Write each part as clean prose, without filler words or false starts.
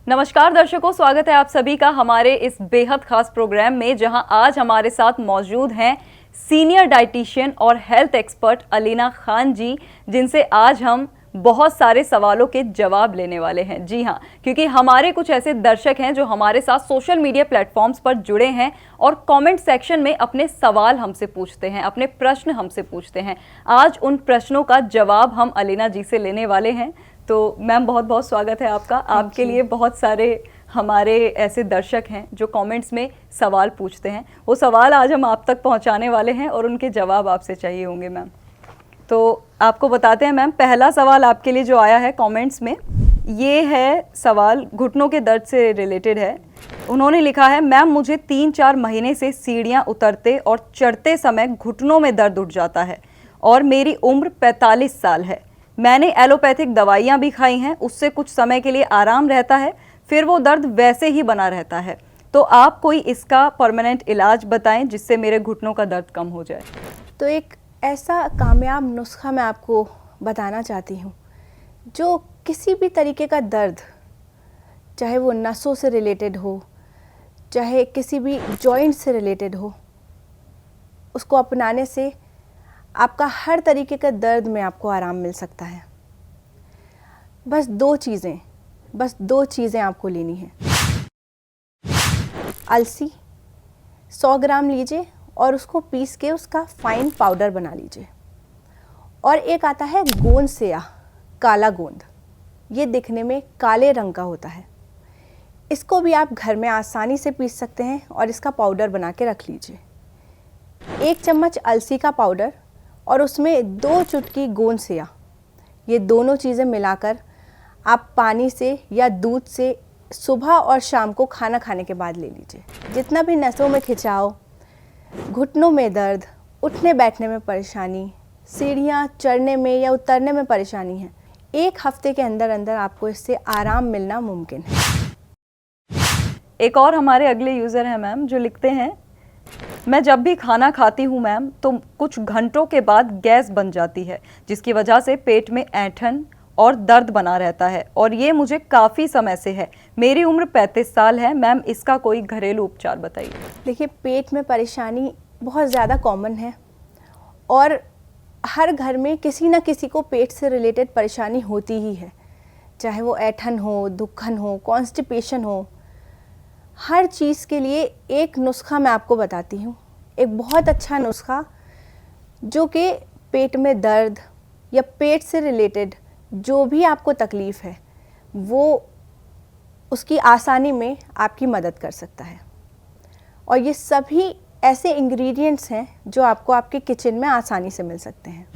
नमस्कार दर्शकों, स्वागत है आप सभी का हमारे इस बेहद खास प्रोग्राम में, जहां आज हमारे साथ मौजूद हैं सीनियर डाइटिशियन और हेल्थ एक्सपर्ट अलीना खान जी, जिनसे आज हम बहुत सारे सवालों के जवाब लेने वाले हैं। जी हाँ, क्योंकि हमारे कुछ ऐसे दर्शक हैं जो हमारे साथ सोशल मीडिया प्लेटफॉर्म्स पर जुड़े हैं और कमेंट सेक्शन में अपने सवाल हमसे पूछते हैं, अपने प्रश्न हमसे पूछते हैं। आज उन प्रश्नों का जवाब हम अलीना जी से लेने वाले हैं। तो मैम, बहुत बहुत स्वागत है आपका। आपके लिए बहुत सारे हमारे ऐसे दर्शक हैं जो कमेंट्स में सवाल पूछते हैं, वो सवाल आज हम आप तक पहुंचाने वाले हैं और उनके जवाब आपसे चाहिए होंगे मैम। तो आपको बताते हैं मैम, पहला सवाल आपके लिए जो आया है कमेंट्स में, ये है सवाल घुटनों के दर्द से रिलेटेड है। उन्होंने लिखा है, मैम मुझे 3-4 महीने से सीढ़ियाँ उतरते और चढ़ते समय घुटनों में दर्द उठ जाता है और मेरी उम्र 45 साल है। मैंने एलोपैथिक दवाइयाँ भी खाई हैं, उससे कुछ समय के लिए आराम रहता है, फिर वो दर्द वैसे ही बना रहता है। तो आप कोई इसका परमानेंट इलाज बताएं जिससे मेरे घुटनों का दर्द कम हो जाए। तो एक ऐसा कामयाब नुस्खा मैं आपको बताना चाहती हूँ जो किसी भी तरीके का दर्द, चाहे वो नसों से रिलेटेड हो, चाहे किसी भी जॉइंट से रिलेटेड हो, उसको अपनाने से आपका हर तरीके का दर्द में आपको आराम मिल सकता है। बस दो चीज़ें आपको लेनी है। अलसी 100 ग्राम लीजिए और उसको पीस के उसका फाइन पाउडर बना लीजिए। और एक आता है गोंद सेया, काला गोंद, ये दिखने में काले रंग का होता है। इसको भी आप घर में आसानी से पीस सकते हैं और इसका पाउडर बना के रख लीजिए। 1 चम्मच अलसी का पाउडर और उसमें 2 चुटकी गोंद सेया, ये दोनों चीज़ें मिलाकर आप पानी से या दूध से सुबह और शाम को खाना खाने के बाद ले लीजिए। जितना भी नसों में खिंचाव, घुटनों में दर्द, उठने बैठने में परेशानी, सीढ़ियाँ चढ़ने में या उतरने में परेशानी है, 1 हफ्ते के अंदर अंदर आपको इससे आराम मिलना मुमकिन है। एक और हमारे अगले यूज़र हैं मैम, जो लिखते हैं, मैं जब भी खाना खाती हूँ मैम तो कुछ घंटों के बाद गैस बन जाती है, जिसकी वजह से पेट में ऐंठन और दर्द बना रहता है और ये मुझे काफ़ी समय से है। मेरी उम्र 35 साल है मैम, इसका कोई घरेलू उपचार बताइए। देखिए, पेट में परेशानी बहुत ज़्यादा कॉमन है और हर घर में किसी न किसी को पेट से रिलेटेड परेशानी होती ही है, चाहे वो ऐंठन हो, दुखन हो, कॉन्स्टिपेशन हो। हर चीज़ के लिए एक नुस्खा मैं आपको बताती हूँ, एक बहुत अच्छा नुस्खा जो कि पेट में दर्द या पेट से रिलेटेड जो भी आपको तकलीफ़ है वो उसकी आसानी में आपकी मदद कर सकता है। और ये सभी ऐसे इंग्रेडिएंट्स हैं जो आपको आपके किचन में आसानी से मिल सकते हैं।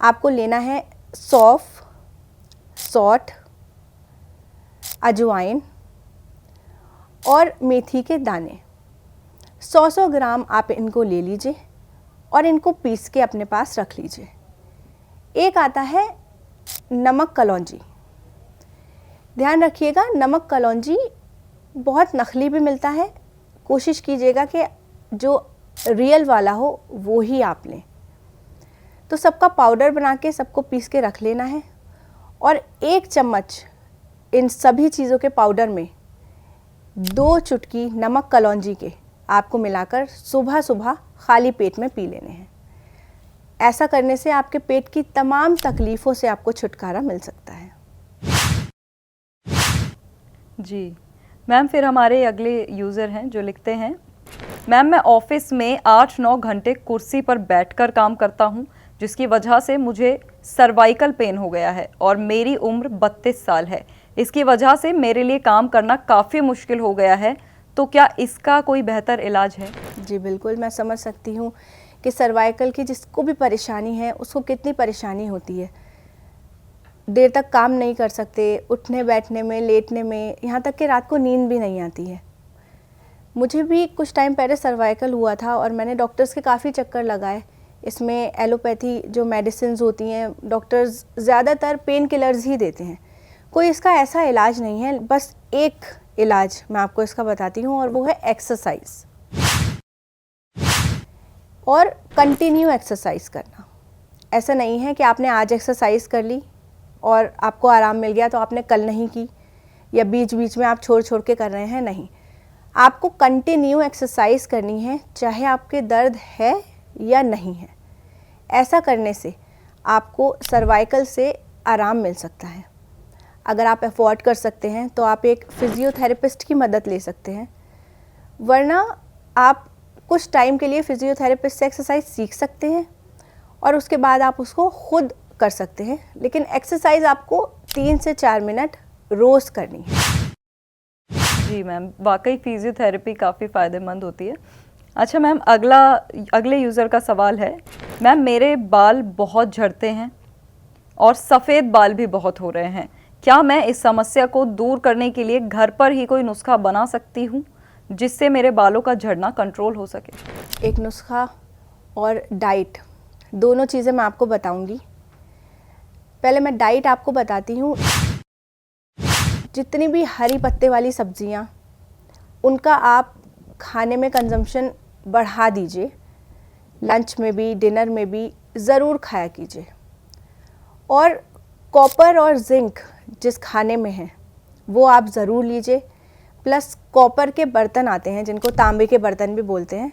आपको लेना है सौंफ, सौंठ, अजवाइन और मेथी के दाने। 100 ग्राम आप इनको ले लीजिए और इनको पीस के अपने पास रख लीजिए। एक आता है नमक कलौंजी। ध्यान रखिएगा, नमक कलौंजी बहुत नकली भी मिलता है, कोशिश कीजिएगा कि जो रियल वाला हो वो ही आप लें। तो सबका पाउडर बना के सबको पीस के रख लेना है और 1 चम्मच इन सभी चीज़ों के पाउडर में 2 चुटकी नमक कलौंजी के आपको मिलाकर सुबह सुबह खाली पेट में पी लेने हैं। ऐसा करने से आपके पेट की तमाम तकलीफ़ों से आपको छुटकारा मिल सकता है। जी मैम, फिर हमारे अगले यूज़र हैं जो लिखते हैं, मैम मैं ऑफिस में 8-9 घंटे कुर्सी पर बैठकर काम करता हूं, जिसकी वजह से मुझे सर्वाइकल पेन हो गया है और मेरी उम्र 32 साल है। इसकी वजह से मेरे लिए काम करना काफ़ी मुश्किल हो गया है, तो क्या इसका कोई बेहतर इलाज है? जी बिल्कुल, मैं समझ सकती हूँ कि सर्वाइकल की जिसको भी परेशानी है उसको कितनी परेशानी होती है। देर तक काम नहीं कर सकते, उठने बैठने में, लेटने में, यहाँ तक कि रात को नींद भी नहीं आती है। मुझे भी कुछ टाइम पहले सर्वाइकल हुआ था और मैंने डॉक्टर्स के काफ़ी चक्कर लगाए। इसमें एलोपैथी जो मेडिसिन्स होती हैं, डॉक्टर्स ज़्यादातर पेन किलर्स ही देते हैं। कोई इसका ऐसा इलाज नहीं है, बस एक इलाज मैं आपको इसका बताती हूँ और वो है एक्सरसाइज और कंटिन्यू एक्सरसाइज करना। ऐसा नहीं है कि आपने आज एक्सरसाइज कर ली, और आपको आराम मिल गया तो आपने कल नहीं की, या बीच बीच में आप छोड़ छोड़ के कर रहे हैं, नहीं। आपको कंटिन्यू एक्सरसाइज करनी है, चाहे आपके दर्द है या नहीं है। ऐसा करने से आपको सर्वाइकल से आराम मिल सकता है। अगर आप अफोर्ड कर सकते हैं तो आप एक फिजियोथेरेपिस्ट की मदद ले सकते हैं, वरना आप कुछ टाइम के लिए फिजियोथेरेपिस्ट से एक्सरसाइज सीख सकते हैं और उसके बाद आप उसको खुद कर सकते हैं। लेकिन एक्सरसाइज आपको 3 से 4 मिनट रोज़ करनी है। जी मैम, वाकई फिजियोथेरेपी काफ़ी फ़ायदेमंद होती है। अच्छा मैम, अगले यूज़र का सवाल है, मैम मेरे बाल बहुत झड़ते हैं और सफ़ेद बाल भी बहुत हो रहे हैं, क्या मैं इस समस्या को दूर करने के लिए घर पर ही कोई नुस्खा बना सकती हूँ जिससे मेरे बालों का झड़ना कंट्रोल हो सके? एक नुस्खा और डाइट, दोनों चीज़ें मैं आपको बताऊंगी। पहले मैं डाइट आपको बताती हूँ। जितनी भी हरी पत्ते वाली सब्जियाँ, उनका आप खाने में कंजम्पशन बढ़ा दीजिए। लंच में भी, डिनर में भी ज़रूर खाया कीजिए। और कॉपर और जिंक जिस खाने में है वो आप ज़रूर लीजिए। प्लस कॉपर के बर्तन आते हैं जिनको तांबे के बर्तन भी बोलते हैं,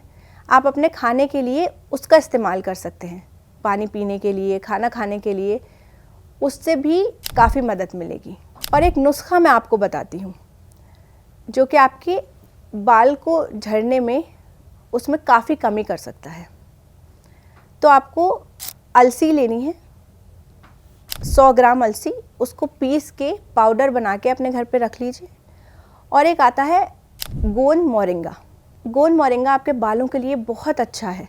आप अपने खाने के लिए उसका इस्तेमाल कर सकते हैं, पानी पीने के लिए, खाना खाने के लिए, उससे भी काफ़ी मदद मिलेगी। और एक नुस्खा मैं आपको बताती हूँ जो कि आपके बाल को झड़ने में उसमें काफ़ी कमी कर सकता है। तो आपको अलसी लेनी है, 100 ग्राम अलसी, उसको पीस के पाउडर बना के अपने घर पे रख लीजिए। और एक आता है गोंद मोरिंगा। गोंद मोरिंगा आपके बालों के लिए बहुत अच्छा है,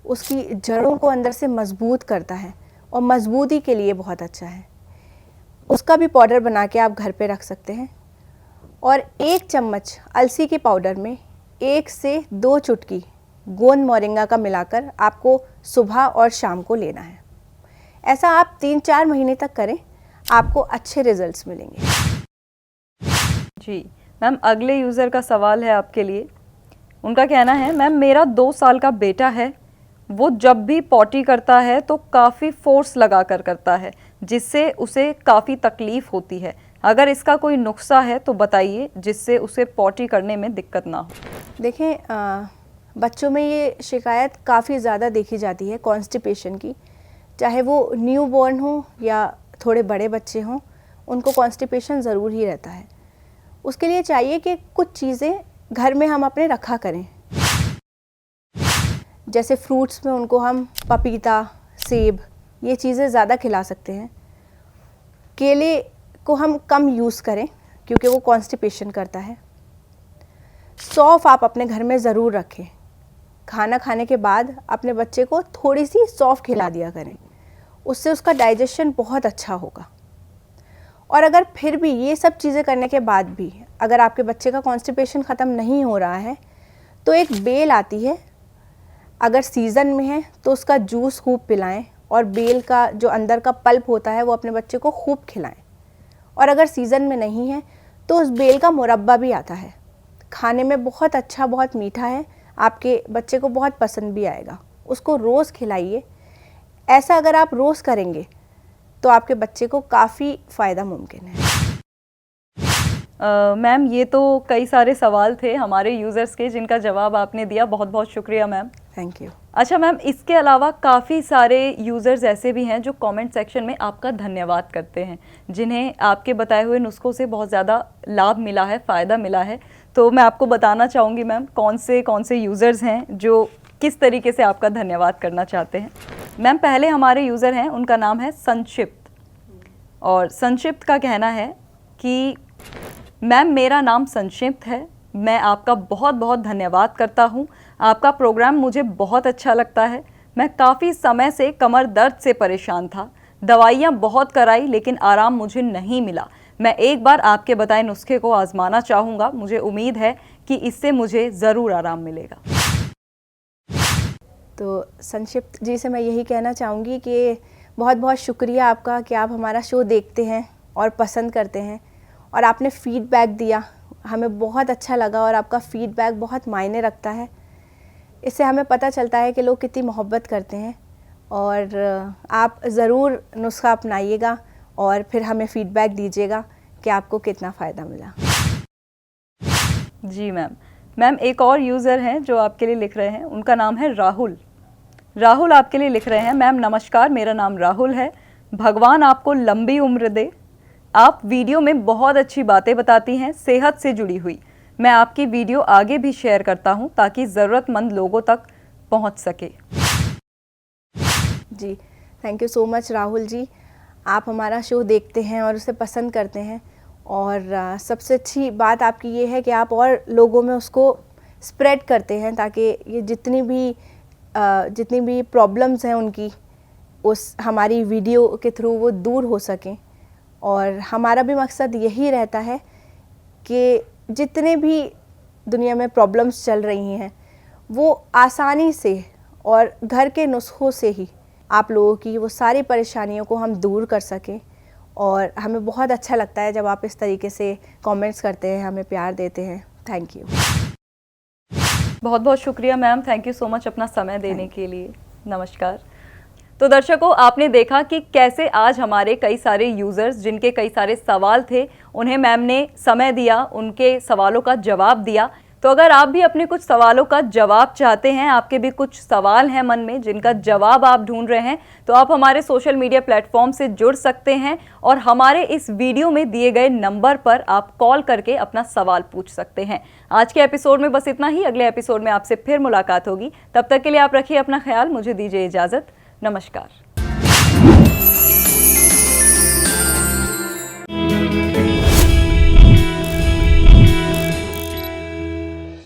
उसकी जड़ों को अंदर से मजबूत करता है और मजबूती के लिए बहुत अच्छा है। उसका भी पाउडर बना के आप घर पे रख सकते हैं। और 1 चम्मच अलसी के पाउडर में 1 से 2 चुटकी गोंद मोरिंगा का मिलाकर आपको सुबह और शाम को लेना है। ऐसा आप 3-4 महीने तक करें, आपको अच्छे रिजल्ट्स मिलेंगे। जी मैम, अगले यूज़र का सवाल है आपके लिए। उनका कहना है, मैम मेरा 2 साल का बेटा है, वो जब भी पॉटी करता है तो काफ़ी फोर्स लगा कर करता है जिससे उसे काफ़ी तकलीफ़ होती है। अगर इसका कोई नुस्खा है तो बताइए जिससे उसे पॉटी करने में दिक्कत ना हो। देखें, बच्चों में ये शिकायत काफ़ी ज़्यादा देखी जाती है कॉन्स्टिपेशन की, चाहे वो न्यू बॉर्न हो या थोड़े बड़े बच्चे हों, उनको कॉन्स्टिपेशन ज़रूर ही रहता है। उसके लिए चाहिए कि कुछ चीज़ें घर में हम अपने रखा करें। जैसे फ्रूट्स में उनको हम पपीता, सेब, ये चीज़ें ज़्यादा खिला सकते हैं। केले को हम कम यूज़ करें क्योंकि वो कॉन्स्टिपेशन करता है। सौंफ आप अपने घर में ज़रूर रखें। खाना खाने के बाद अपने बच्चे को थोड़ी सी सौंफ खिला दिया करें, उससे उसका डाइजेशन बहुत अच्छा होगा। और अगर फिर भी ये सब चीज़ें करने के बाद भी अगर आपके बच्चे का कॉन्स्टिपेशन ख़त्म नहीं हो रहा है तो एक बेल आती है, अगर सीज़न में है तो उसका जूस खूब पिलाएं और बेल का जो अंदर का पल्प होता है वो अपने बच्चे को खूब खिलाएं। और अगर सीज़न में नहीं है तो उस बेल का मुरब्बा भी आता है, खाने में बहुत अच्छा, बहुत मीठा है, आपके बच्चे को बहुत पसंद भी आएगा। उसको रोज़ खिलाइए। ऐसा अगर आप रोज़ करेंगे तो आपके बच्चे को काफ़ी फ़ायदा मुमकिन है। मैम ये तो कई सारे सवाल थे हमारे यूज़र्स के जिनका जवाब आपने दिया, बहुत बहुत शुक्रिया मैम। Thank you. अच्छा मैम, इसके अलावा काफ़ी सारे यूज़र्स ऐसे भी हैं जो कमेंट सेक्शन में आपका धन्यवाद करते हैं, जिन्हें आपके बताए हुए नुस्खों से बहुत ज़्यादा लाभ मिला है, फ़ायदा मिला है। तो मैं आपको बताना चाहूँगी मैम कौन से यूज़र्स हैं जो किस तरीके से आपका धन्यवाद करना चाहते हैं। मैम पहले हमारे यूज़र हैं, उनका नाम है संक्षिप्त, और संक्षिप्त का कहना है कि मैम मेरा नाम संक्षिप्त है, मैं आपका बहुत बहुत धन्यवाद करता हूँ, आपका प्रोग्राम मुझे बहुत अच्छा लगता है। मैं काफ़ी समय से कमर दर्द से परेशान था, दवाइयाँ बहुत कराई लेकिन आराम मुझे नहीं मिला। मैं एक बार आपके बताए नुस्खे को आजमाना चाहूँगा, मुझे उम्मीद है कि इससे मुझे ज़रूर आराम मिलेगा। तो संक्षिप्त जी से मैं यही कहना चाहूँगी कि बहुत बहुत शुक्रिया आपका कि आप हमारा शो देखते हैं और पसंद करते हैं, और आपने फ़ीडबैक दिया, हमें बहुत अच्छा लगा और आपका फ़ीडबैक बहुत मायने रखता है। इससे हमें पता चलता है कि लोग कितनी मोहब्बत करते हैं, और आप ज़रूर नुस्खा अपनाइएगा और फिर हमें फीडबैक दीजिएगा कि आपको कितना फ़ायदा मिला। जी मैम, एक और यूज़र हैं जो आपके लिए लिख रहे हैं, उनका नाम है राहुल। राहुल आपके लिए लिख रहे हैं, मैम नमस्कार, मेरा नाम राहुल है, भगवान आपको लंबी उम्र दे। आप वीडियो में बहुत अच्छी बातें बताती हैं सेहत से जुड़ी हुई। मैं आपकी वीडियो आगे भी शेयर करता हूं ताकि ज़रूरतमंद लोगों तक पहुंच सके। जी, thank you so much Rahul ji. आप हमारा शो देखते हैं और उसे पसंद करते हैं, और सबसे अच्छी बात आपकी ये है कि आप और लोगों में उसको स्प्रेड करते हैं ताकि ये जितनी भी प्रॉब्लम्स हैं उनकी उस हमारी वीडियो के थ्रू वो दूर हो सकें। और हमारा भी मकसद यही रहता है कि जितने भी दुनिया में प्रॉब्लम्स चल रही हैं वो आसानी से और घर के नुस्खों से ही आप लोगों की वो सारी परेशानियों को हम दूर कर सकें। और हमें बहुत अच्छा लगता है जब आप इस तरीके से कमेंट्स करते हैं, हमें प्यार देते हैं। Thank you. बहुत बहुत शुक्रिया ma'am, thank you so much अपना समय देने के लिए। नमस्कार। तो दर्शकों, आपने देखा कि कैसे आज हमारे कई सारे यूज़र्स जिनके कई सारे सवाल थे, उन्हें मैम ने समय दिया, उनके सवालों का जवाब दिया। तो अगर आप भी अपने कुछ सवालों का जवाब चाहते हैं, आपके भी कुछ सवाल हैं मन में जिनका जवाब आप ढूंढ रहे हैं, तो आप हमारे सोशल मीडिया प्लेटफॉर्म से जुड़ सकते हैं और हमारे इस वीडियो में दिए गए नंबर पर आप कॉल करके अपना सवाल पूछ सकते हैं। आज के एपिसोड में बस इतना ही। अगले एपिसोड में आपसे फिर मुलाकात होगी। तब तक के लिए आप रखिए अपना ख्याल। मुझे दीजिए इजाज़त। नमस्कार।